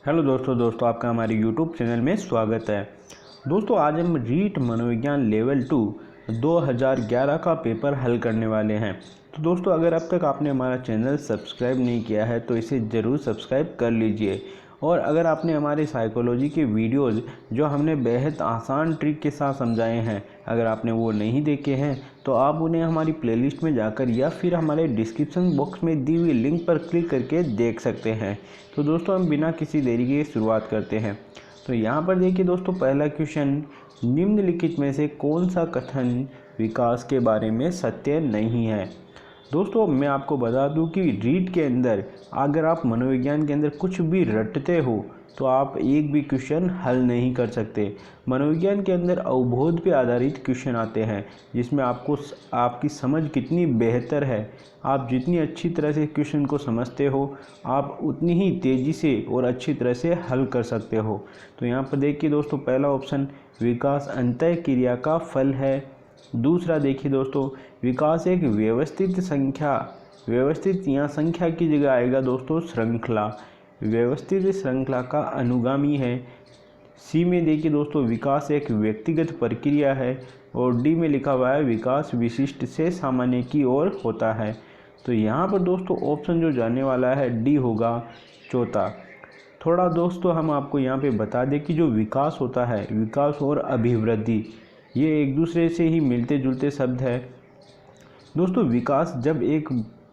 Hello दोस्तों आपका हमारे यूट्यूब चैनल में स्वागत है। दोस्तों आज हम रीट मनोविज्ञान लेवल 2 2011 का पेपर हल करने वाले हैं। तो दोस्तों अगर अब तक आपने हमारा चैनल सब्सक्राइब नहीं किया है तो इसे ज़रूर सब्सक्राइब कर लीजिए। और अगर आपने हमारे साइकोलॉजी के वीडियोज़ जो हमने बेहद आसान ट्रिक के साथ समझाए हैं, अगर आपने वो नहीं देखे हैं तो आप उन्हें हमारी प्लेलिस्ट में जाकर या फिर हमारे डिस्क्रिप्शन बॉक्स में दी हुई लिंक पर क्लिक करके देख सकते हैं। तो दोस्तों हम बिना किसी देरी के शुरुआत करते हैं। तो यहाँ पर देखिए दोस्तों, पहला क्वेश्चन, निम्नलिखित में से कौन सा कथन विकास के बारे में सत्य नहीं है। दोस्तों मैं आपको बता दूं कि रीट के अंदर अगर आप मनोविज्ञान के अंदर कुछ भी रटते हो तो आप एक भी क्वेश्चन हल नहीं कर सकते। मनोविज्ञान के अंदर अवबोध पे आधारित क्वेश्चन आते हैं जिसमें आपकी समझ कितनी बेहतर है, आप जितनी अच्छी तरह से क्वेश्चन को समझते हो आप उतनी ही तेज़ी से और अच्छी तरह से हल कर सकते हो। तो यहाँ पर देखिए दोस्तों, पहला ऑप्शन विकास अंतः क्रिया का फल है। दूसरा देखिए दोस्तों, विकास एक व्यवस्थित यहाँ संख्या की जगह आएगा दोस्तों श्रृंखला, व्यवस्थित श्रृंखला का अनुगामी है। सी में देखिए दोस्तों, विकास एक व्यक्तिगत प्रक्रिया है। और डी में लिखा हुआ है विकास विशिष्ट से सामान्य की ओर होता है। तो यहाँ पर दोस्तों ऑप्शन जो जाने वाला है डी होगा, चौथा। थोड़ा दोस्तों हम आपको यहाँ पे बता दें कि जो विकास होता है, विकास और अभिवृद्धि, ये एक दूसरे से ही मिलते जुलते शब्द है। दोस्तों विकास जब एक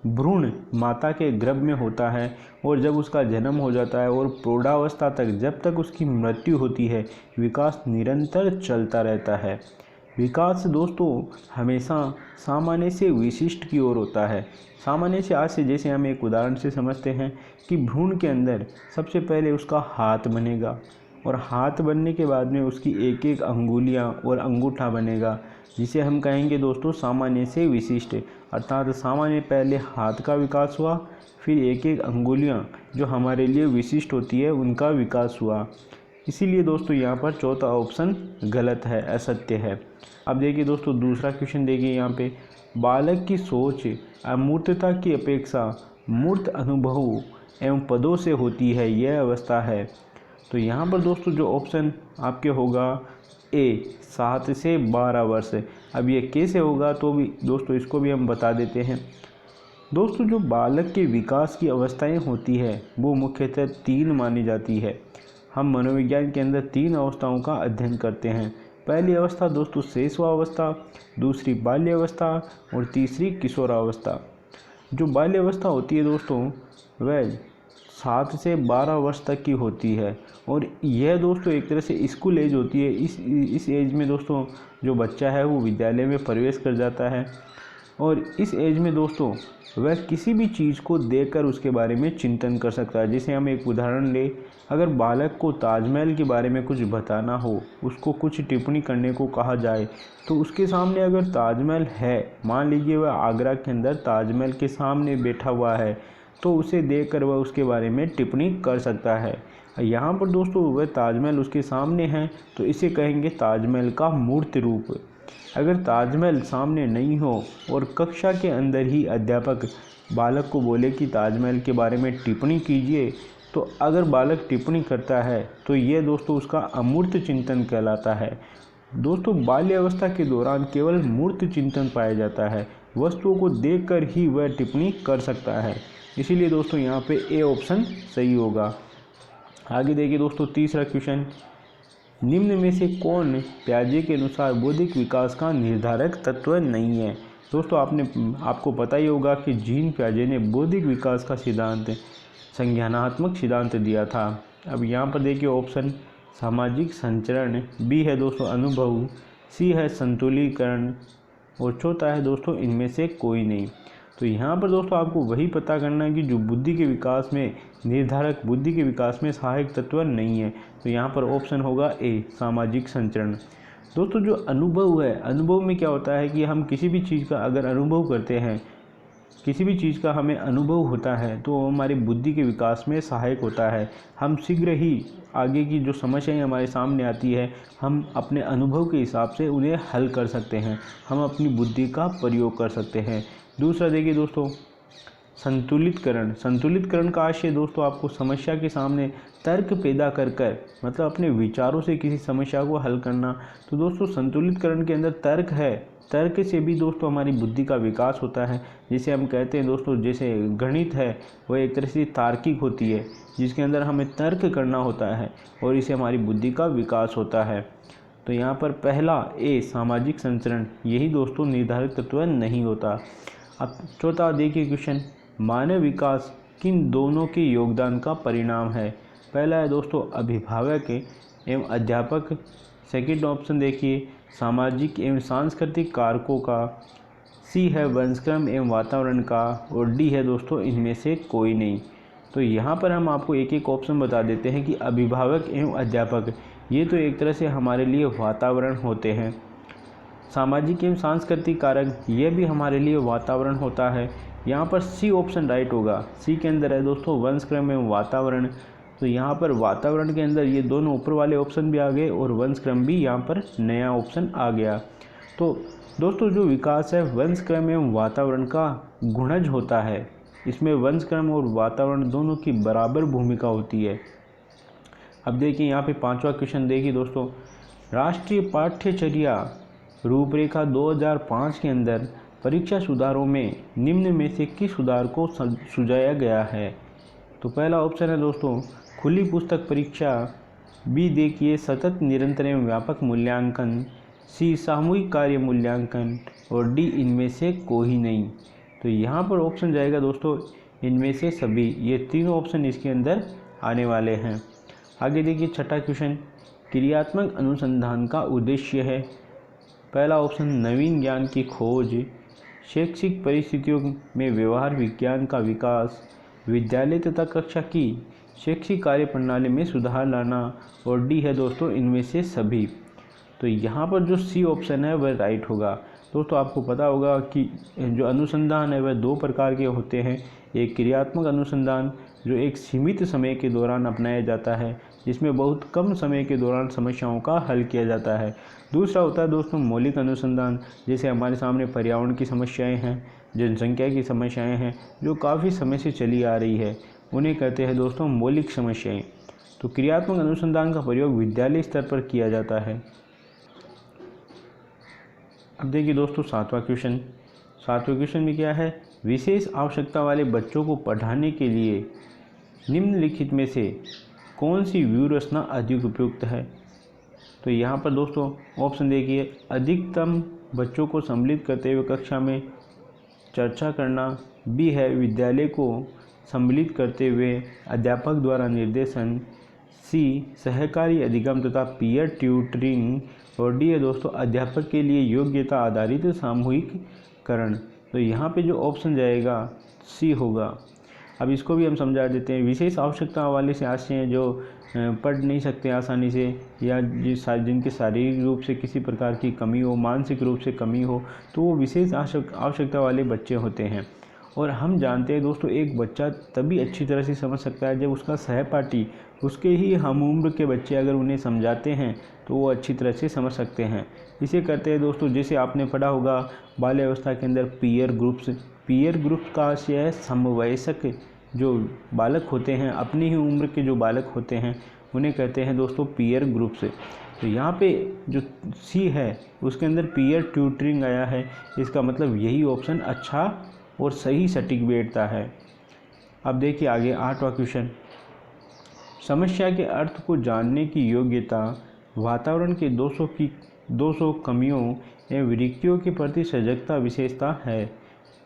भ्रूण माता के गर्भ में होता है और जब उसका जन्म हो जाता है और प्रौढ़ावस्था तक जब तक उसकी मृत्यु होती है, विकास निरंतर चलता रहता है। विकास दोस्तों हमेशा सामान्य से विशिष्ट की ओर होता है। सामान्य से आज से जैसे हम एक उदाहरण से समझते हैं कि भ्रूण के अंदर सबसे पहले उसका हाथ बनेगा और हाथ बनने के बाद में उसकी एक एक अंगुलियां और अंगूठा बनेगा, जिसे हम कहेंगे दोस्तों सामान्य से विशिष्ट। अर्थात सामान्य पहले हाथ का विकास हुआ, फिर एक एक अंगुलियां जो हमारे लिए विशिष्ट होती है उनका विकास हुआ। इसीलिए दोस्तों यहाँ पर चौथा ऑप्शन गलत है, असत्य है। अब देखिए दोस्तों दूसरा क्वेश्चन देखिए यहाँ पे, बालक की सोच अमूर्तता की अपेक्षा मूर्त अनुभव एवं पदों से होती है, यह अवस्था है। तो यहाँ पर दोस्तों जो ऑप्शन आपके होगा ए, 7 से 12 वर्ष। अब ये कैसे होगा तो भी दोस्तों इसको भी हम बता देते हैं। दोस्तों जो बालक के विकास की अवस्थाएं होती है वो मुख्यतः 3 मानी जाती है। हम मनोविज्ञान के अंदर 3 अवस्थाओं का अध्ययन करते हैं। पहली अवस्था दोस्तों शैशवावस्था, दूसरी बाल्यावस्था और तीसरी किशोरावस्था। जो बाल्यावस्था होती है दोस्तों वह 7 से 12 वर्ष तक की होती है और यह दोस्तों एक तरह से स्कूल एज होती है। इस एज में दोस्तों जो बच्चा है वो विद्यालय में प्रवेश कर जाता है और इस एज में दोस्तों वह किसी भी चीज़ को देखकर उसके बारे में चिंतन कर सकता है। जैसे हम एक उदाहरण लें, अगर बालक को ताजमहल के बारे में कुछ बताना हो, उसको कुछ टिप्पणी करने को कहा जाए तो उसके सामने अगर ताजमहल है, मान लीजिए वह आगरा के अंदर ताजमहल के सामने बैठा हुआ है, तो उसे देखकर वह उसके बारे में टिप्पणी कर सकता है। यहाँ पर दोस्तों वह ताजमहल उसके सामने है तो इसे कहेंगे ताजमहल का मूर्त रूप। अगर ताजमहल सामने नहीं हो और कक्षा के अंदर ही अध्यापक बालक को बोले कि ताजमहल के बारे में टिप्पणी कीजिए, तो अगर बालक टिप्पणी करता है तो ये दोस्तों उसका अमूर्त चिंतन कहलाता है। दोस्तों बाल्यावस्था के दौरान केवल मूर्त चिंतन पाया जाता है, वस्तुओं को देखकर ही वह टिप्पणी कर सकता है। इसीलिए दोस्तों यहाँ पे ए ऑप्शन सही होगा। आगे देखिए दोस्तों तीसरा क्वेश्चन, निम्न में से कौन पियाजे के अनुसार बौद्धिक विकास का निर्धारक तत्व नहीं है। दोस्तों आपको पता ही होगा कि जीन पियाजे ने बौद्धिक विकास का सिद्धांत संज्ञानात्मक सिद्धांत दिया था। अब यहाँ पर देखिए ऑप्शन सामाजिक संचरण, बी है दोस्तों अनुभव, सी है संतुलीकरण और चौथा है दोस्तों इनमें से कोई नहीं। तो यहाँ पर दोस्तों आपको वही पता करना है कि जो बुद्धि के विकास में निर्धारक, बुद्धि के विकास में सहायक तत्व नहीं है। तो यहाँ पर ऑप्शन होगा ए, सामाजिक संचरण। दोस्तों जो अनुभव है, अनुभव में क्या होता है कि हम किसी भी चीज़ का अगर अनुभव करते हैं, किसी भी चीज़ का हमें अनुभव होता है तो हमारी बुद्धि के विकास में सहायक होता है। हम शीघ्र ही आगे की जो समस्याएं हमारे सामने आती है हम अपने अनुभव के हिसाब से उन्हें हल कर सकते हैं, हम अपनी बुद्धि का प्रयोग कर सकते हैं। दूसरा देखिए दोस्तों संतुलितकरण का आशय दोस्तों आपको समस्या के सामने तर्क पैदा कर मतलब अपने विचारों से किसी समस्या को हल करना। तो दोस्तों संतुलितकरण के अंदर तर्क है, तर्क से भी दोस्तों हमारी बुद्धि का विकास होता है। जिसे हम कहते हैं दोस्तों, जैसे गणित है वह एक तरह से तार्किक होती है, जिसके अंदर हमें तर्क करना होता है और इससे हमारी बुद्धि का विकास होता है। तो यहाँ पर पहला ए सामाजिक संचरण, यही दोस्तों निर्धारित तत्व नहीं होता। अब चौथा देखिए क्वेश्चन, मानव विकास किन दोनों के योगदान का परिणाम है। पहला है दोस्तों अभिभावक एवं अध्यापक। सेकंड ऑप्शन देखिए सामाजिक एवं सांस्कृतिक कारकों का। सी है वंशक्रम एवं वातावरण का। और डी है दोस्तों इनमें से कोई नहीं। तो यहाँ पर हम आपको एक एक ऑप्शन बता देते हैं कि अभिभावक एवं अध्यापक ये तो एक तरह से हमारे लिए वातावरण होते हैं। सामाजिक एवं सांस्कृतिक कारक ये भी हमारे लिए वातावरण होता है। यहाँ पर सी ऑप्शन राइट होगा। सी के अंदर है दोस्तों वंशक्रम एवं वातावरण। तो यहाँ पर वातावरण के अंदर ये दोनों ऊपर वाले ऑप्शन भी आ गए और वंशक्रम भी यहाँ पर नया ऑप्शन आ गया। तो दोस्तों जो विकास है वंशक्रम एवं वातावरण का गुणज होता है। इसमें वंशक्रम और वातावरण दोनों की बराबर भूमिका होती है। अब देखिए यहाँ पे पांचवा क्वेश्चन देखिए दोस्तों, राष्ट्रीय पाठ्यचर्या रूपरेखा 2005 के अंदर परीक्षा सुधारों में निम्न में से किस सुधार को सुझाया गया है। तो पहला ऑप्शन है दोस्तों खुली पुस्तक परीक्षा। बी देखिए सतत निरंतर एवं व्यापक मूल्यांकन। सी सामूहिक कार्य मूल्यांकन। और डी इनमें से कोई नहीं। तो यहाँ पर ऑप्शन जाएगा दोस्तों इनमें से सभी। ये तीनों ऑप्शन इसके अंदर आने वाले हैं। आगे देखिए छठा क्वेश्चन, क्रियात्मक अनुसंधान का उद्देश्य है। पहला ऑप्शन नवीन ज्ञान की खोज, शैक्षिक परिस्थितियों में व्यवहार विज्ञान का विकास, विद्यालय तथा कक्षा की शैक्षिक कार्य प्रणाली में सुधार लाना। और डी है दोस्तों इनमें से सभी। तो यहाँ पर जो सी ऑप्शन है वह राइट होगा। दोस्तों आपको पता होगा कि जो अनुसंधान है वह दो प्रकार के होते हैं। एक क्रियात्मक अनुसंधान जो एक सीमित समय के दौरान अपनाया जाता है, जिसमें बहुत कम समय के दौरान समस्याओं का हल किया जाता है। दूसरा होता है दोस्तों मौलिक अनुसंधान, जैसे हमारे सामने पर्यावरण की समस्याएं हैं, जनसंख्या की समस्याएं हैं जो काफ़ी समय से चली आ रही है, उन्हें कहते हैं दोस्तों मौलिक समस्याएं। तो क्रियात्मक अनुसंधान का प्रयोग विद्यालय स्तर पर किया जाता है। अब देखिए दोस्तों सातवां क्वेश्चन में क्या है, विशेष आवश्यकता वाले बच्चों को पढ़ाने के लिए निम्नलिखित में से कौन सी व्यूहरचना अधिक उपयुक्त है। तो यहाँ पर दोस्तों ऑप्शन देखिए, अधिकतम बच्चों को सम्मिलित करते हुए कक्षा में चर्चा करना। बी है विद्यालय को सम्मिलित करते हुए अध्यापक द्वारा निर्देशन। सी सहकारी अधिगम तथा पीयर ट्यूटरिंग। और डी है दोस्तों अध्यापक के लिए योग्यता आधारित सामूहिककरण। तो यहाँ पे जो ऑप्शन जाएगा सी होगा। अब इसको भी हम समझा देते हैं। विशेष आवश्यकता वाले से आशय हैं जो पढ़ नहीं सकते आसानी से, या जिनके शारीरिक रूप से किसी प्रकार की कमी हो, मानसिक रूप से कमी हो, तो वो विशेष आवश्यकता वाले बच्चे होते हैं। और हम जानते हैं दोस्तों एक बच्चा तभी अच्छी तरह से समझ सकता है जब उसका सहपाठी, उसके ही हम उम्र के बच्चे अगर उन्हें समझाते हैं तो वो अच्छी तरह से समझ सकते हैं। इसे करते हैं दोस्तों, जैसे आपने पढ़ा होगा बाल्यावस्था के अंदर पीयर ग्रुप्स का आशय है समवयस्क जो बालक होते हैं, अपनी ही उम्र के जो बालक होते हैं उन्हें कहते हैं दोस्तों पीयर ग्रुप्स। तो यहाँ पे जो सी है उसके अंदर पीयर ट्यूटरिंग आया है, इसका मतलब यही ऑप्शन अच्छा और सही सटीक बैठता है। अब देखिए आगे आठवां क्वेश्चन, समस्या के अर्थ को जानने की योग्यता वातावरण के 200 कमियों एवं रिक्तियों के प्रति सजगता विशेषता है।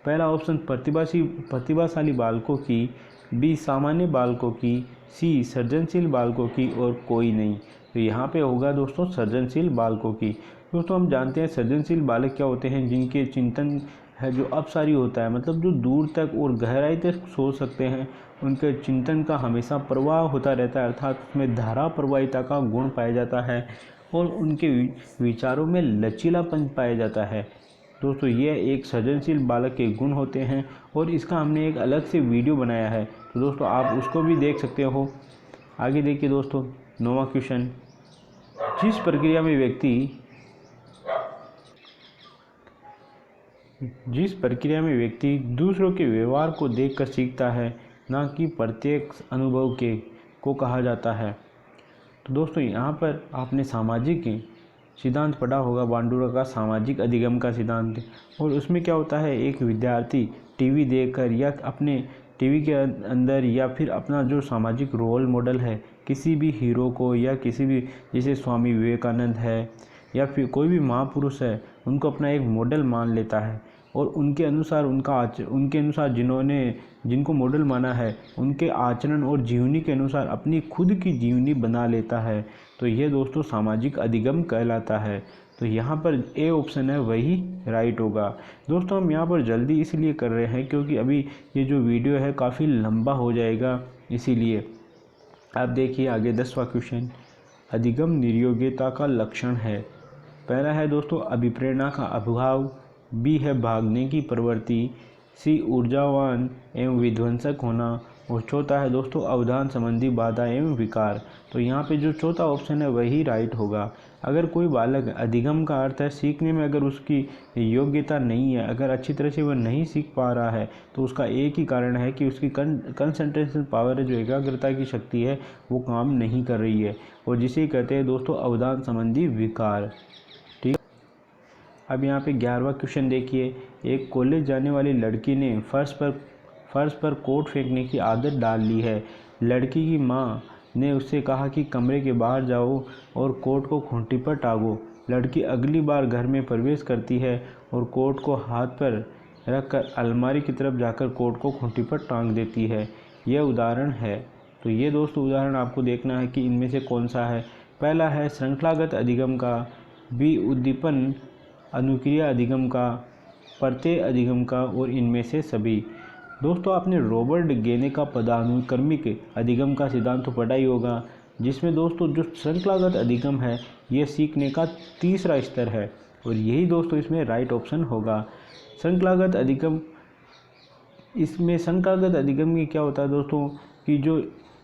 पहला ऑप्शन प्रतिभाशाली बालकों की, बी सामान्य बालकों की, सी सृजनशील बालकों की और कोई नहीं। तो यहाँ पे होगा दोस्तों सृजनशील बालकों की। दोस्तों हम जानते हैं सृजनशील बालक क्या होते हैं, जिनके चिंतन है जो अपसारी होता है, मतलब जो दूर तक और गहराई तक सोच सकते हैं, उनके चिंतन का हमेशा प्रवाह होता रहता है, अर्थात उसमें धारा प्रवाहिता का गुण पाया जाता है और उनके विचारों में लचीलापन पाया जाता है। दोस्तों ये एक सृजनशील बालक के गुण होते हैं और इसका हमने एक अलग से वीडियो बनाया है, तो दोस्तों आप उसको भी देख सकते हो। आगे देखिए दोस्तों 9वां क्वेश्चन, जिस प्रक्रिया में जिस प्रक्रिया में व्यक्ति दूसरों के व्यवहार को देखकर सीखता है, ना कि प्रत्यक्ष अनुभव के को कहा जाता है। तो दोस्तों यहाँ पर आपने सामाजिक सिद्धांत पढ़ा होगा, बांडुरा का सामाजिक अधिगम का सिद्धांत। और उसमें क्या होता है, एक विद्यार्थी टीवी देखकर या अपने टीवी के अंदर या फिर अपना जो सामाजिक रोल मॉडल है, किसी भी हीरो को या किसी भी, जैसे स्वामी विवेकानंद है या फिर कोई भी महापुरुष है, उनको अपना एक मॉडल मान लेता है और उनके अनुसार उनके अनुसार जिनको मॉडल माना है, उनके आचरण और जीवनी के अनुसार अपनी खुद की जीवनी बना लेता है। तो ये दोस्तों सामाजिक अधिगम कहलाता है। तो यहाँ पर ए ऑप्शन है वही राइट होगा। दोस्तों हम यहाँ पर जल्दी इसलिए कर रहे हैं क्योंकि अभी ये जो वीडियो है काफ़ी लंबा हो जाएगा, इसीलिए। आप देखिए आगे 10वां क्वेश्चन, अधिगम निर्योग्यता का लक्षण है। पहला है दोस्तों अभिप्रेरणा का अभाव, बी है भागने की प्रवृत्ति, सी ऊर्जावान एवं विध्वंसक होना, और चौथा है दोस्तों अवधान संबंधी बाधा एवं विकार। तो यहाँ पे जो चौथा ऑप्शन है वही राइट होगा। अगर कोई बालक, अधिगम का अर्थ है सीखने में अगर उसकी योग्यता नहीं है, अगर अच्छी तरह से वह नहीं सीख पा रहा है, तो उसका एक ही कारण है कि उसकी कंसंट्रेशन पावर, जो एकाग्रता की शक्ति है, वो काम नहीं कर रही है, और जिसे कहते हैं दोस्तों अवधान संबंधी विकार। ठीक। अब यहाँ पे 11वां क्वेश्चन देखिए, एक कॉलेज जाने वाली लड़की ने फर्श पर कोट फेंकने की आदत डाल ली है। लड़की की माँ ने उससे कहा कि कमरे के बाहर जाओ और कोट को खूंटी पर टांगो। लड़की अगली बार घर में प्रवेश करती है और कोट को हाथ पर रखकर अलमारी की तरफ जाकर कोट को खूंटी पर टांग देती है। यह उदाहरण है। तो ये दोस्तों उदाहरण आपको देखना है कि इनमें से कौन सा है। पहला है श्रृंखलागत अधिगम का, बी उद्दीपन अनुक्रिया अधिगम का, प्रत्यय अधिगम का, और इनमें से सभी। दोस्तों आपने रॉबर्ट गेने का पदानुक्रमिक अधिगम का सिद्धांत तो पढ़ा ही होगा, जिसमें दोस्तों जो श्रृंखलागत अधिगम है यह सीखने का तीसरा स्तर है, और यही दोस्तों इसमें राइट ऑप्शन होगा। श्रृंखलागत अधिगम, इसमें श्रृंखलागत अधिगम में क्या होता है दोस्तों कि जो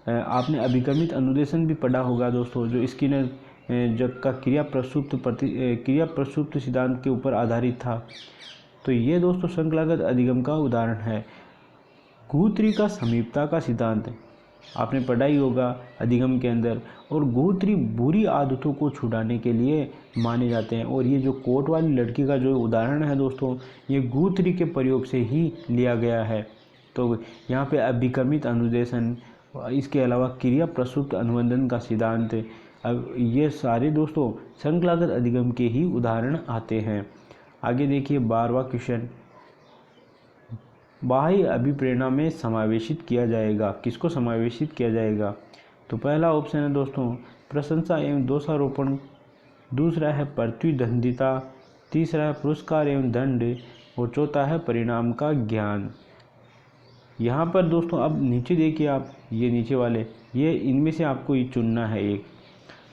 आपने अभिगमित अनुदेशन भी पढ़ा होगा दोस्तों, जो स्किनर जग का क्रिया प्रसुप्त सिद्धांत के ऊपर आधारित था। तो ये दोस्तों श्रृंखलागत अधिगम का उदाहरण है। गुहत्री का समीपता का सिद्धांत आपने पढ़ा ही होगा अधिगम के अंदर, और गुहत्री बुरी आदतों को छुड़ाने के लिए माने जाते हैं। और ये जो कोट वाली लड़की का जो उदाहरण है दोस्तों, ये गुहत्री के प्रयोग से ही लिया गया है। तो यहाँ पे अभिक्रमित अनुदेशन, इसके अलावा क्रिया प्रसुप्त अनुबंधन का सिद्धांत, अब ये सारे दोस्तों श्रृंखलागत अधिगम के ही उदाहरण आते हैं। आगे देखिए 12वां क्वेश्चन, बाह्य अभिप्रेरणा में समावेशित किया जाएगा। किसको समावेशित किया जाएगा? तो पहला ऑप्शन है दोस्तों प्रशंसा एवं दोषारोपण, दूसरा है प्रतिद्वंदिता, तीसरा है पुरस्कार एवं दंड, और चौथा है परिणाम का ज्ञान। यहाँ पर दोस्तों अब नीचे देखिए आप, ये नीचे वाले, ये इनमें से आपको ये चुनना है एक।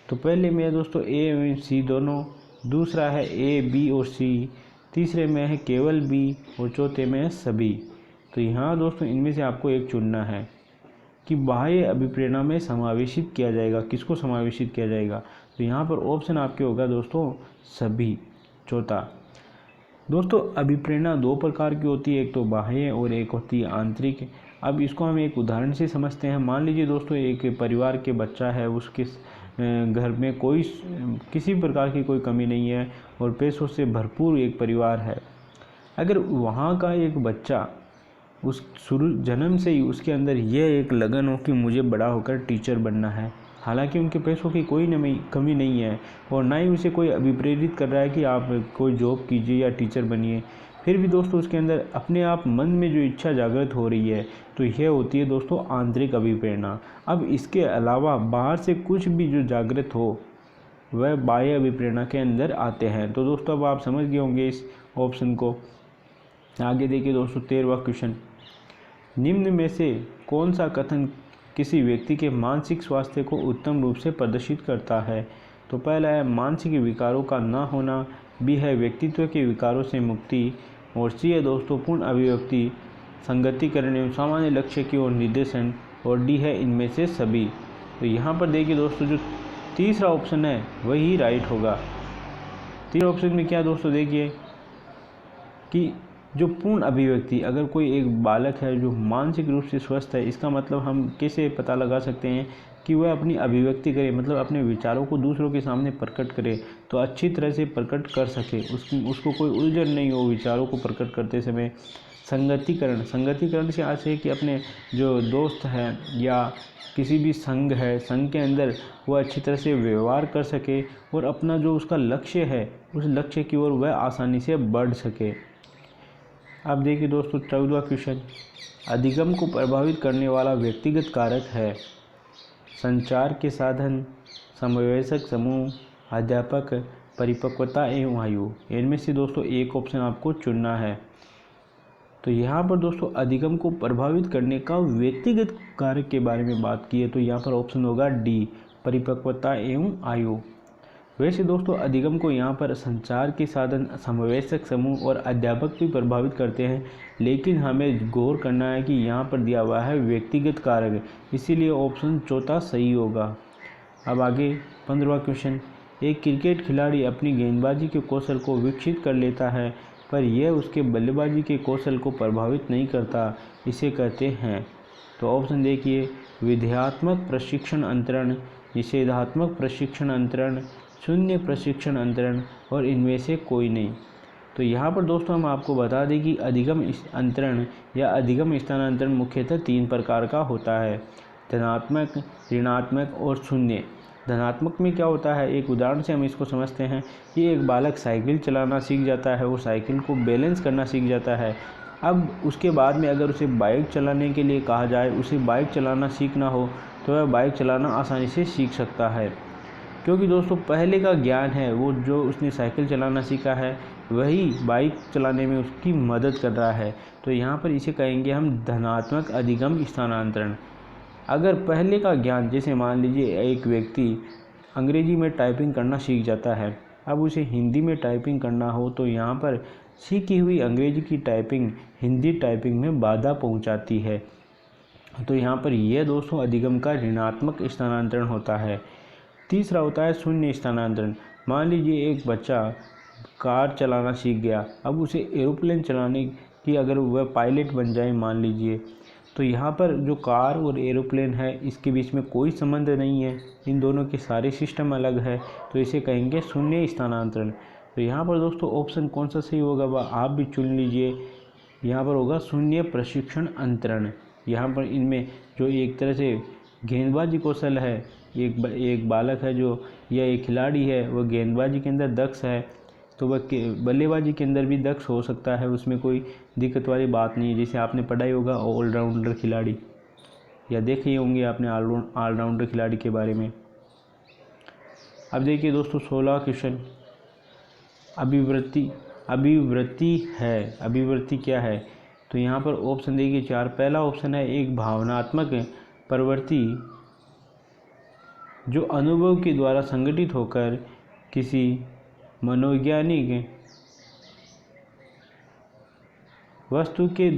तो पहले में है दोस्तों ए एवं सी दोनों, दूसरा है ए बी और सी, तीसरे में है केवल बी, और चौथे में है सभी। तो यहाँ दोस्तों इनमें से आपको एक चुनना है कि बाह्य अभिप्रेरणा में समावेशित किया जाएगा। किसको समावेशित किया जाएगा? तो यहाँ पर ऑप्शन आपके होगा दोस्तों सभी, चौथा। दोस्तों अभिप्रेरणा दो प्रकार की होती है, एक तो बाह्य और एक होती है आंतरिक। अब इसको हम एक उदाहरण से समझते हैं। मान लीजिए दोस्तों एक परिवार के बच्चा है, उसके घर में कोई किसी प्रकार की कोई कमी नहीं है और पैसों से भरपूर एक परिवार है। अगर वहाँ का एक बच्चा उस शुरू जन्म से ही उसके अंदर यह एक लगन हो कि मुझे बड़ा होकर टीचर बनना है, हालांकि उनके पैसों की कोई कमी नहीं है और ना ही उसे कोई अभिप्रेरित कर रहा है कि आप कोई जॉब कीजिए या टीचर बनिए, फिर भी दोस्तों उसके अंदर अपने आप मन में जो इच्छा जागृत हो रही है, तो यह होती है दोस्तों आंतरिक अभिप्रेरणा। अब इसके अलावा बाहर से कुछ भी जो जागृत हो वह बाह्य अभिप्रेरणा के अंदर आते हैं। तो दोस्तों अब आप समझ गए होंगे इस ऑप्शन को। आगे देखिए दोस्तों 13वां क्वेश्चन, निम्न में से कौन सा कथन किसी व्यक्ति के मानसिक स्वास्थ्य को उत्तम रूप से प्रदर्शित करता है? तो पहला है मानसिक विकारों का न होना, बी है व्यक्तित्व के विकारों से मुक्ति, और सी है दोस्तों पूर्ण अभिव्यक्ति, संगतिकरण एवं सामान्य लक्ष्य की ओर निर्देशन, और डी है इनमें से सभी। तो यहाँ पर देखिए दोस्तों जो तीसरा ऑप्शन है वही राइट होगा। तीसरे ऑप्शन में क्या दोस्तों देखिए कि जो पूर्ण अभिव्यक्ति, अगर कोई एक बालक है जो मानसिक रूप से स्वस्थ है, इसका मतलब हम कैसे पता लगा सकते हैं कि वह अपनी अभिव्यक्ति करे, मतलब अपने विचारों को दूसरों के सामने प्रकट करे, तो अच्छी तरह से प्रकट कर सके, उसको कोई उलझन नहीं हो विचारों को प्रकट करते समय। संगतिकरण से आशय है कि अपने जो दोस्त हैं या किसी भी संघ है, संघ के अंदर वह अच्छी तरह से व्यवहार कर सके और अपना जो उसका लक्ष्य है उस लक्ष्य की ओर वह आसानी से बढ़ सके। अब देखिए दोस्तों 14वां क्वेश्चन, अधिगम को प्रभावित करने वाला व्यक्तिगत कारक है संचार के साधन, समवयस्क समूह, अध्यापक, परिपक्वता एवं आयु। इनमें से दोस्तों एक ऑप्शन आपको चुनना है। तो यहाँ पर दोस्तों अधिगम को प्रभावित करने का व्यक्तिगत कारक के बारे में बात की है, तो यहाँ पर ऑप्शन होगा डी, परिपक्वता एवं आयु। वैसे दोस्तों अधिगम को यहाँ पर संचार के साधन, समवयस्क समूह और अध्यापक भी प्रभावित करते हैं, लेकिन हमें गौर करना है कि यहाँ पर दिया हुआ है व्यक्तिगत कारक, इसीलिए ऑप्शन चौथा सही होगा। अब आगे 15वां क्वेश्चन, एक क्रिकेट खिलाड़ी अपनी गेंदबाजी के कौशल को विकसित कर लेता है पर यह उसके बल्लेबाजी के कौशल को प्रभावित नहीं करता, इसे कहते हैं। तो ऑप्शन देखिए, विधेयात्मक प्रशिक्षण अंतरण, निषेधात्मक प्रशिक्षण अंतरण, शून्य प्रशिक्षण अंतरण और इनमें से कोई नहीं। तो यहाँ पर दोस्तों हम आपको बता दें कि अधिगम अंतरण या अधिगम स्थानांतरण मुख्यतः 3 प्रकार का होता है, धनात्मक, ऋणात्मक और शून्य। धनात्मक में क्या होता है, एक उदाहरण से हम इसको समझते हैं कि एक बालक साइकिल चलाना सीख जाता है, वो साइकिल को बैलेंस करना सीख जाता है। अब उसके बाद में अगर उसे बाइक चलाने के लिए कहा जाए, उसे बाइक चलाना सीखना हो, तो वह बाइक चलाना आसानी से सीख सकता है, क्योंकि दोस्तों पहले का ज्ञान है वो जो उसने साइकिल चलाना सीखा है वही बाइक चलाने में उसकी मदद कर रहा है। तो यहाँ पर इसे कहेंगे हम धनात्मक अधिगम स्थानांतरण। अगर पहले का ज्ञान, जैसे मान लीजिए एक व्यक्ति अंग्रेजी में टाइपिंग करना सीख जाता है, अब उसे हिंदी में टाइपिंग करना हो, तो यहाँ पर सीखी हुई अंग्रेजी की टाइपिंग हिंदी टाइपिंग में बाधा पहुँचाती है। तो यहाँ पर यह दोस्तों अधिगम का ऋणात्मक स्थानांतरण होता है। तीसरा होता है शून्य स्थानांतरण। मान लीजिए एक बच्चा कार चलाना सीख गया, अब उसे एरोप्लेन चलाने की अगर वह पायलट बन जाए मान लीजिए, तो यहाँ पर जो कार और एरोप्लेन है इसके बीच में कोई संबंध नहीं है, इन दोनों के सारे सिस्टम अलग है, तो इसे कहेंगे शून्य स्थानांतरण। तो यहाँ पर दोस्तों ऑप्शन कौन सा सही होगा वह आप भी चुन लीजिए। यहाँ पर होगा शून्य प्रशिक्षण अंतरण। यहाँ पर इनमें जो एक तरह से गेंदबाजी कौशल है, एक बालक है जो या एक खिलाड़ी है वह गेंदबाजी के अंदर दक्ष है, तो वह बल्लेबाजी के अंदर भी दक्ष हो सकता है, उसमें कोई दिक्कत वाली बात नहीं है। जैसे आपने पढ़ा ही होगा ऑलराउंडर खिलाड़ी, या देखे ही होंगे आपने ऑलराउंडर खिलाड़ी के बारे में। अब देखिए दोस्तों 16वां क्वेश्चन, अभिवृत्ति क्या है। तो यहाँ पर ऑप्शन देखिए 4। पहला ऑप्शन है एक भावनात्मक प्रवृत्ति जो अनुभव के द्वारा संगठित होकर किसी मनोवैज्ञानिक वस्तु के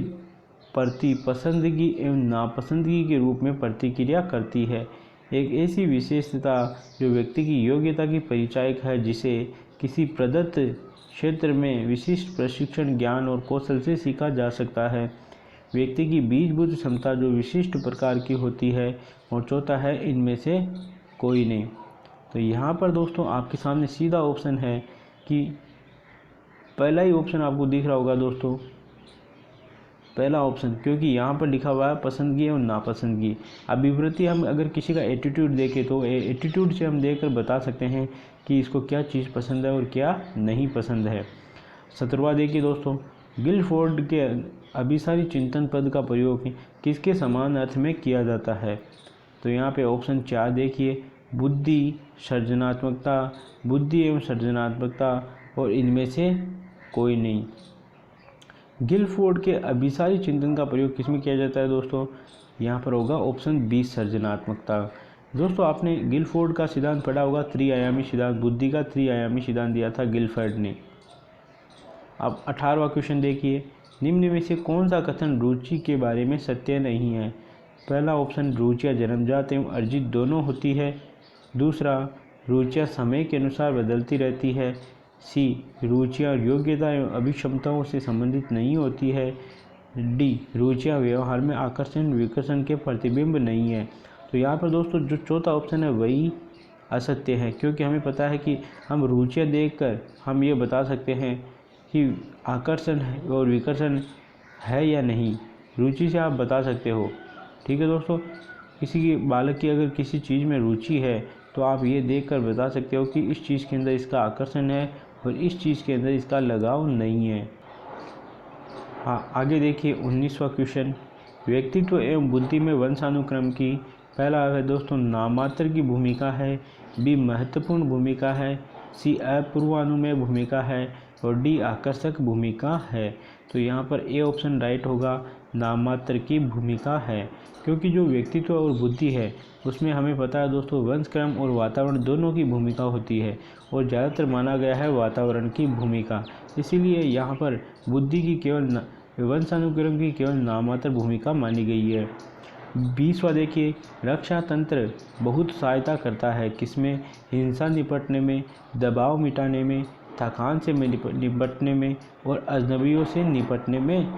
प्रति पसंदगी एवं नापसंदगी के रूप में प्रतिक्रिया करती है। एक ऐसी विशेषता जो व्यक्ति की योग्यता की परिचायक है, जिसे किसी प्रदत्त क्षेत्र में विशिष्ट प्रशिक्षण, ज्ञान और कौशल से सीखा जा सकता है। व्यक्ति की बीजभूत क्षमता जो विशिष्ट प्रकार की होती है। और चौथा है इनमें से कोई नहीं। तो यहाँ पर दोस्तों आपके सामने सीधा ऑप्शन है कि पहला ही ऑप्शन आपको दिख रहा होगा दोस्तों, पहला ऑप्शन, क्योंकि यहाँ पर लिखा हुआ है पसंदगी और नापसंदगी। अभिवृत्ति हम अगर किसी का एटीट्यूड देखें तो एटीट्यूड से हम देखकर बता सकते हैं कि इसको क्या चीज़ पसंद है और क्या नहीं पसंद है। 17वां देखिए दोस्तों, गिलफोर्ड के अभिसारी चिंतन पद का प्रयोग किसके समान अर्थ में किया जाता है। तो यहाँ पे ऑप्शन 4 देखिए, बुद्धि एवं सृजनात्मकता और इनमें से कोई नहीं। गिलफोर्ड के अभिसारी चिंतन का प्रयोग किसमें किया जाता है दोस्तों, यहाँ पर होगा ऑप्शन 20 सृजनात्मकता। दोस्तों आपने गिलफोर्ड का सिद्धांत पढ़ा होगा, त्रिआयामी सिद्धांत, बुद्धि का त्रिआयामी सिद्धांत दिया था गिलफोर्ड ने। अब 18वां क्वेश्चन देखिए, निम्न में से कौन सा कथन रुचि के बारे में सत्य नहीं है। पहला ऑप्शन, रुचियाँ जन्मजात एवं अर्जित दोनों होती है। दूसरा, रुचियाँ समय के अनुसार बदलती रहती है। सी रुचियाँ योग्यता एवं अभिक्षमताओं से संबंधित नहीं होती है। डी रुचियाँ व्यवहार में आकर्षण विकर्षण के प्रतिबिंब नहीं है। तो यहाँ पर दोस्तों जो चौथा ऑप्शन है वही असत्य है, क्योंकि हमें पता है कि हम रुचियाँ देखकर हम ये बता सकते हैं कि आकर्षण है और विकर्षण है या नहीं। रुचि से आप बता सकते हो। ठीक है दोस्तों, किसी की बालक की अगर किसी चीज़ में रुचि है तो आप ये देखकर बता सकते हो कि इस चीज़ के अंदर इसका आकर्षण है और इस चीज़ के अंदर इसका लगाव नहीं है। हाँ, आगे देखिए 19वां क्वेश्चन, व्यक्तित्व एवं बुद्धि में वंशानुक्रम की पहला है दोस्तों नामात्र की भूमिका है, बी महत्वपूर्ण भूमिका है, सी अपूर्वानुमेय भूमिका है और डी आकर्षक भूमिका है। तो यहाँ पर ए ऑप्शन राइट होगा, नामात्र की भूमिका है, क्योंकि जो व्यक्तित्व और बुद्धि है उसमें हमें पता है दोस्तों वंशक्रम और वातावरण दोनों की भूमिका होती है और ज़्यादातर माना गया है वातावरण की भूमिका। इसीलिए यहाँ पर बुद्धि की केवल वंशानुक्रम की केवल नामात्र भूमिका मानी गई है। 20वां देखिए, रक्षा तंत्र बहुत सहायता करता है किसमें, हिंसा निपटने में, दबाव मिटाने में, थकान से निपटने में और अजनबियों से निपटने में।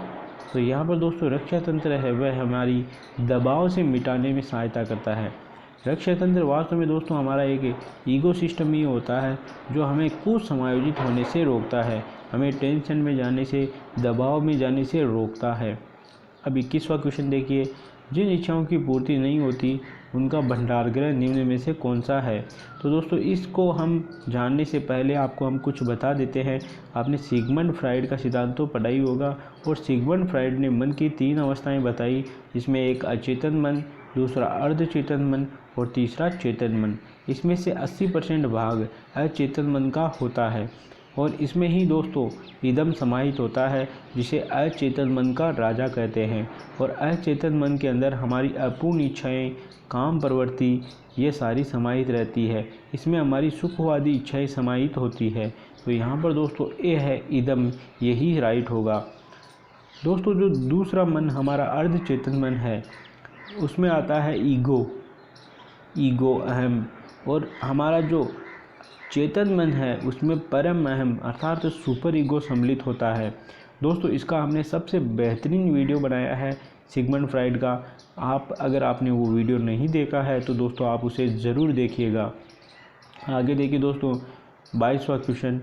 तो यहाँ पर दोस्तों रक्षा तंत्र है वह हमारी दबाव से मिटाने में सहायता करता है। रक्षा तंत्र वास्तव में दोस्तों हमारा एक ईगो सिस्टम ही होता है जो हमें कुछ समायोजित होने से रोकता है, हमें टेंशन में जाने से, दबाव में जाने से रोकता है। अब 21वां क्वेश्चन देखिए, जिन इच्छाओं की पूर्ति नहीं होती उनका भंडारगृह निम्न में से कौन सा है। तो दोस्तों इसको हम जानने से पहले आपको हम कुछ बता देते हैं। आपने सिगमंड फ्राइड का सिद्धांत तो पढ़ा ही होगा और सिगमंड फ्राइड ने मन की 3 अवस्थाएं बताई, जिसमें एक अचेतन मन, दूसरा अर्धचेतन मन और तीसरा चेतन मन। इसमें से 80% भाग अचेतन मन का होता है और इसमें ही दोस्तों इदम समाहित होता है जिसे अचेतन मन का राजा कहते हैं। और अचेतन मन के अंदर हमारी अपूर्ण इच्छाएं, काम प्रवृत्ति ये सारी समाहित रहती है। इसमें हमारी सुखवादी इच्छाएं समाहित होती है। तो यहाँ पर दोस्तों ए है इदम, यही राइट होगा। दोस्तों जो दूसरा मन हमारा अर्धचेतन मन है उसमें आता है ईगो अहम, और हमारा जो चेतन मन है उसमें परम अहम अर्थात सुपर ईगो सम्मिलित होता है। दोस्तों इसका हमने सबसे बेहतरीन वीडियो बनाया है सिगमंड फ्राइड का। अगर आपने वो वीडियो नहीं देखा है तो दोस्तों आप उसे ज़रूर देखिएगा। आगे देखिए दोस्तों 22वां क्वेश्चन,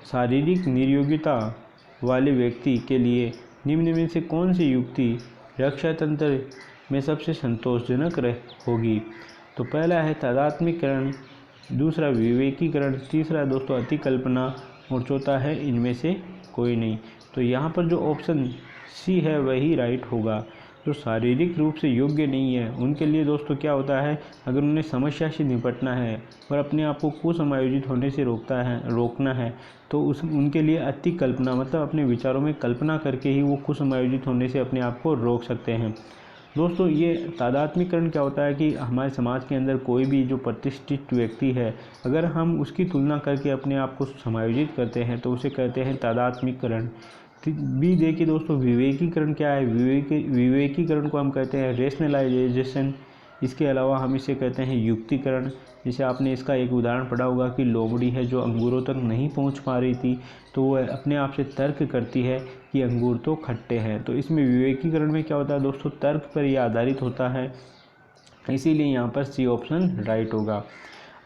शारीरिक निरोगिता वाले व्यक्ति के लिए निम्न में से कौन सी युक्ति रक्षा तंत्र में सबसे संतोषजनक होगी। तो पहला है तादात्म्यकरण, दूसरा विवेकीकरण, तीसरा दोस्तों अतिकल्पना और चौथा है इनमें से कोई नहीं। तो यहाँ पर जो ऑप्शन सी है वही राइट होगा। जो शारीरिक रूप से योग्य नहीं है उनके लिए दोस्तों क्या होता है, अगर उन्हें समस्या से निपटना है और अपने आप को कुसमायोजित होने से रोकना है तो उनके लिए अतिकल्पना मतलब अपने विचारों में कल्पना करके ही वो कुसमायोजित होने से अपने आप को रोक सकते हैं। दोस्तों ये तादात्म्यकरण क्या होता है कि हमारे समाज के अंदर कोई भी जो प्रतिष्ठित व्यक्ति है अगर हम उसकी तुलना करके अपने आप को समायोजित करते हैं तो उसे कहते हैं तादात्म्यकरण। बी देखिए दोस्तों विवेकीकरण क्या है, विवेकीकरण को हम कहते हैं रेशनलाइजेशन। इसके अलावा हम इसे कहते हैं युक्तिकरण। जैसे आपने इसका एक उदाहरण पढ़ा होगा कि लोमड़ी है जो अंगूरों तक नहीं पहुंच पा रही थी तो वह अपने आप से तर्क करती है कि अंगूर तो खट्टे हैं। तो इसमें विवेकीकरण में क्या होता है दोस्तों, तर्क पर यह आधारित होता है, इसीलिए यहाँ पर सी ऑप्शन राइट होगा।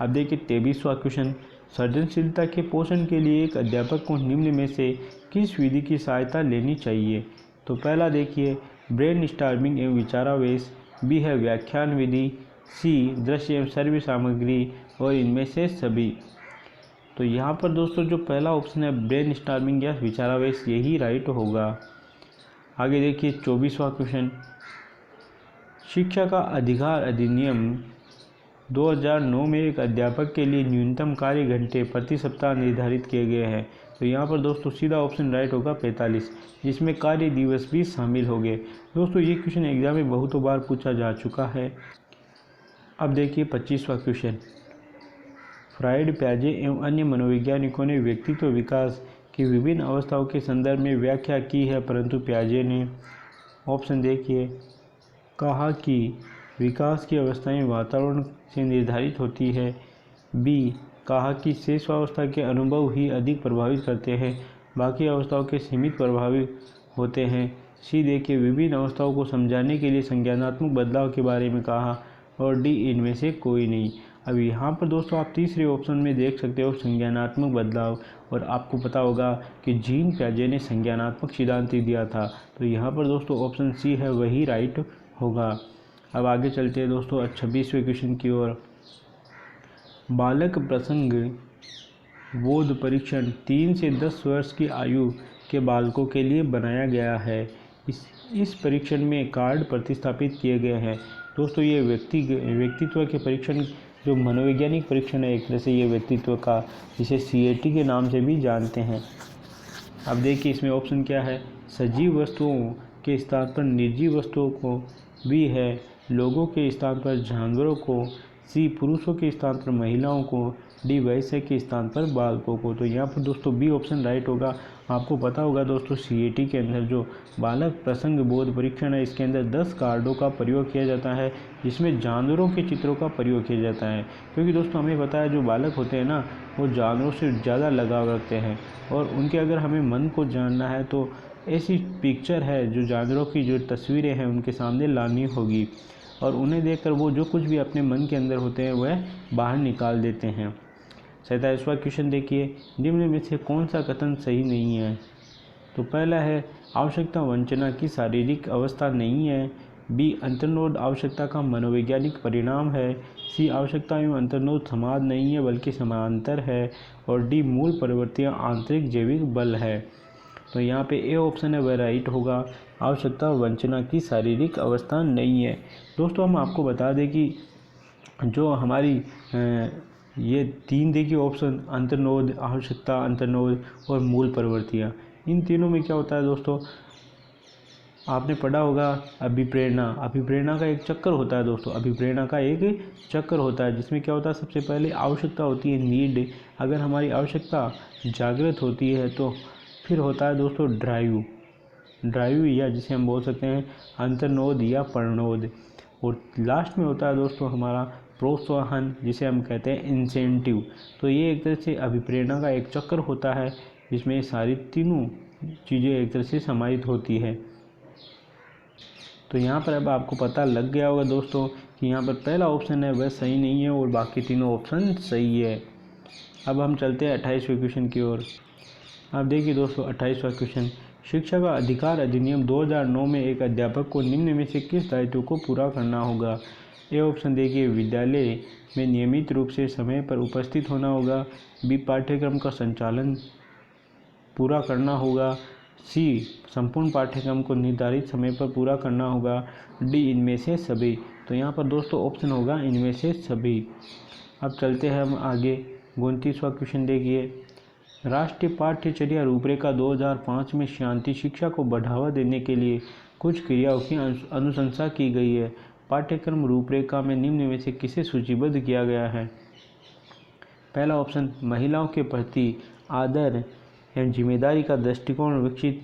अब देखिए 23वां क्वेश्चन, सृजनशीलता के पोषण के लिए एक अध्यापक को निम्न में से किस विधि की सहायता लेनी चाहिए। तो पहला देखिए ब्रेन स्टॉर्मिंग एवं विचारावेश, बी है व्याख्यान विधि, सी दृश्य एवं श्रव्य सामग्री और इनमें से सभी। तो यहाँ पर दोस्तों जो पहला ऑप्शन है ब्रेन स्टॉर्मिंग या विचारावेश यही राइट होगा। आगे देखिए 24वां क्वेश्चन, शिक्षा का अधिकार अधिनियम 2009 में एक अध्यापक के लिए न्यूनतम कार्य घंटे प्रति सप्ताह निर्धारित किए गए हैं। तो यहाँ पर दोस्तों सीधा ऑप्शन राइट होगा 45, जिसमें कार्य दिवस भी शामिल हो गए। दोस्तों ये क्वेश्चन एग्जाम में बहुत बार पूछा जा चुका है। अब देखिए 25वां क्वेश्चन, फ्राइड, प्याजे एवं अन्य मनोवैज्ञानिकों ने व्यक्तित्व विकास की विभिन्न अवस्थाओं के संदर्भ में व्याख्या की है, परंतु प्याजे ने ऑप्शन देखिए कहा कि विकास की अवस्थाएं वातावरण से निर्धारित होती है, बी कहा कि शेषावस्था के अनुभव ही अधिक प्रभावित करते हैं, बाकी अवस्थाओं के सीमित प्रभावी होते हैं। सी देखिए विभिन्न अवस्थाओं को समझाने के लिए संज्ञानात्मक बदलाव के बारे में कहा, और डी इनमें से कोई नहीं। अब यहाँ पर दोस्तों आप तीसरे ऑप्शन में देख सकते हो संज्ञानात्मक बदलाव, और आपको पता होगा कि जीन पियाजे ने संज्ञानात्मक सिद्धांत दिया था, तो यहाँ पर दोस्तों ऑप्शन सी है वही राइट होगा। अब आगे चलते हैं दोस्तों 26वें क्वेश्चन की ओर। बालक प्रसंग बोध परीक्षण 3 से 10 वर्ष की आयु के बालकों के लिए बनाया गया है। इस परीक्षण में कार्ड प्रतिस्थापित किए गए हैं। दोस्तों ये व्यक्तित्व के परीक्षण जो मनोवैज्ञानिक परीक्षण है, एक तरह से ये व्यक्तित्व का, जिसे CAT के नाम से भी जानते हैं। अब देखिए इसमें ऑप्शन क्या है। सजीव वस्तुओं के स्थान पर निर्जीव वस्तुओं को भी है, लोगों के स्थान पर जानवरों को, सी पुरुषों के स्थान पर महिलाओं को, डी वयस्क के स्थान पर बालकों को। तो यहाँ पर दोस्तों बी ऑप्शन राइट होगा। आपको पता होगा दोस्तों CAT के अंदर जो बालक प्रसंग बोध परीक्षण है, इसके अंदर 10 कार्डों का प्रयोग किया जाता है, जिसमें जानवरों के चित्रों का प्रयोग किया जाता है, क्योंकि दोस्तों हमें पता है जो बालक होते हैं ना, वो जानवरों से ज़्यादा लगाव रखते हैं, और उनके अगर हमें मन को जानना है तो ऐसी पिक्चर है जो जानवरों की जो तस्वीरें हैं उनके सामने लानी होगी, और उन्हें देखकर वो जो कुछ भी अपने मन के अंदर होते हैं वह बाहर निकाल देते हैं। 27वां क्वेश्चन देखिए, निम्न में से कौन सा कथन सही नहीं है। तो पहला है आवश्यकता वंचना की शारीरिक अवस्था नहीं है, बी अंतर्नोद आवश्यकता का मनोवैज्ञानिक परिणाम है, सी आवश्यकता एवं अंतर्नोद समाद नहीं है बल्कि समांतर है, और डी मूल प्रवृत्तियाँ आंतरिक जैविक बल है। तो यहाँ पे ए ऑप्शन है वह राइट होगा, आवश्यकता वंचना की शारीरिक अवस्था नहीं है। दोस्तों हम आपको बता दें कि जो हमारी ये 3 देखिए ऑप्शन अंतर्नोद, आवश्यकता अंतर्नोद और मूल प्रवृत्तियाँ, इन तीनों में क्या होता है दोस्तों, आपने पढ़ा होगा अभिप्रेरणा का एक चक्कर होता है दोस्तों, अभिप्रेरणा का एक चक्कर होता है, जिसमें क्या होता है सबसे पहले आवश्यकता होती है नीड, अगर हमारी आवश्यकता जागृत होती है तो फिर होता है दोस्तों ड्राइव या जिसे हम बोल सकते हैं अंतर्नोद या परनोद, और लास्ट में होता है दोस्तों हमारा प्रोत्साहन, जिसे हम कहते हैं इंसेंटिव। तो ये एक तरह से अभिप्रेरणा का एक चक्कर होता है, जिसमें सारी तीनों चीज़ें एक तरह से समाहित होती है। तो यहाँ पर अब आपको पता लग गया होगा दोस्तों कि यहाँ पर पहला ऑप्शन है वह सही नहीं है और बाकी तीनों ऑप्शन सही है। अब हम चलते हैं 28वें क्वेश्चन की ओर। अब देखिए दोस्तों 28वां क्वेश्चन, शिक्षा का अधिकार अधिनियम 2009 में एक अध्यापक को निम्न में से किस दायित्व को पूरा करना होगा। ए ऑप्शन देखिए विद्यालय में नियमित रूप से समय पर उपस्थित होना होगा, बी पाठ्यक्रम का संचालन पूरा करना होगा, सी संपूर्ण पाठ्यक्रम को निर्धारित समय पर पूरा करना होगा, डी इनमें से सभी। तो यहाँ पर दोस्तों ऑप्शन होगा इनमें से सभी। अब चलते हैं हम आगे 29वां क्वेश्चन देखिए, राष्ट्रीय पाठ्यचर्या रूपरेखा 2005 में शांति शिक्षा को बढ़ावा देने के लिए कुछ क्रियाओं की अनुशंसा की गई है। पाठ्यक्रम रूपरेखा में निम्न में से किसे सूचीबद्ध किया गया है। पहला ऑप्शन महिलाओं के प्रति आदर एवं जिम्मेदारी का दृष्टिकोण विकसित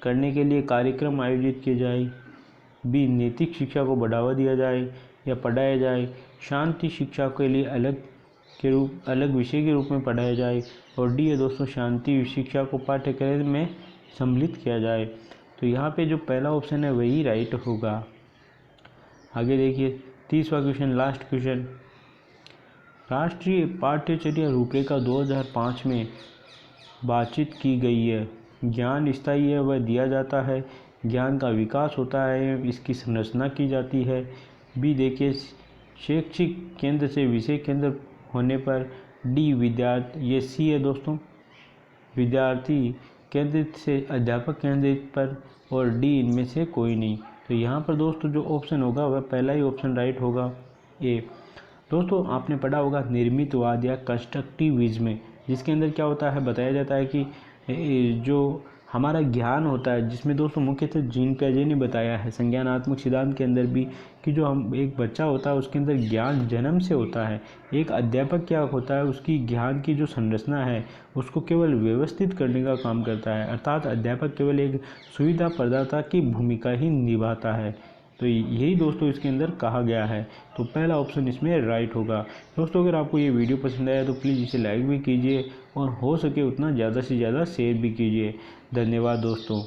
करने के लिए कार्यक्रम आयोजित किए जाए, बी नैतिक शिक्षा को बढ़ावा दिया जाए या पढ़ाया जाए, शांति शिक्षा के लिए अलग विषय के रूप में पढ़ाया जाए, और डी है दोस्तों शांति शिक्षा को पाठ्यक्रम में सम्मिलित किया जाए। तो यहाँ पे जो पहला ऑप्शन है वही राइट होगा। आगे देखिए 30वां क्वेश्चन, लास्ट क्वेश्चन, राष्ट्रीय पाठ्यचर्या रूपरेखा 2005 में बातचीत की गई है, ज्ञान स्थायी है वह दिया जाता है, ज्ञान का विकास होता है इसकी संरचना की जाती है, बी देखिए शैक्षिक केंद्र से विषय केंद्र होने पर, डी विद्यार्थी, ये सी है दोस्तों विद्यार्थी केंद्रित से अध्यापक केंद्रित पर, और डी इनमें से कोई नहीं। तो यहाँ पर दोस्तों जो ऑप्शन होगा वह पहला ही ऑप्शन राइट होगा, ए। दोस्तों आपने पढ़ा होगा निर्मितवाद या कंस्ट्रक्टिविज्म, जिसके अंदर क्या होता है बताया जाता है कि जो हमारा ज्ञान होता है, जिसमें दोस्तों मुख्यतः जीन पियाजे ने बताया है संज्ञानात्मक सिद्धांत के अंदर भी कि जो हम एक बच्चा होता है उसके अंदर ज्ञान जन्म से होता है। एक अध्यापक क्या होता है, उसकी ज्ञान की जो संरचना है उसको केवल व्यवस्थित करने का काम करता है, अर्थात अध्यापक केवल एक सुविधा प्रदाता की भूमिका ही निभाता है। तो यही दोस्तों इसके अंदर कहा गया है। तो पहला ऑप्शन इसमें राइट होगा। दोस्तों अगर आपको ये वीडियो पसंद आया तो प्लीज़ इसे लाइक भी कीजिए और हो सके उतना ज़्यादा से ज़्यादा शेयर भी कीजिए। धन्यवाद दोस्तों।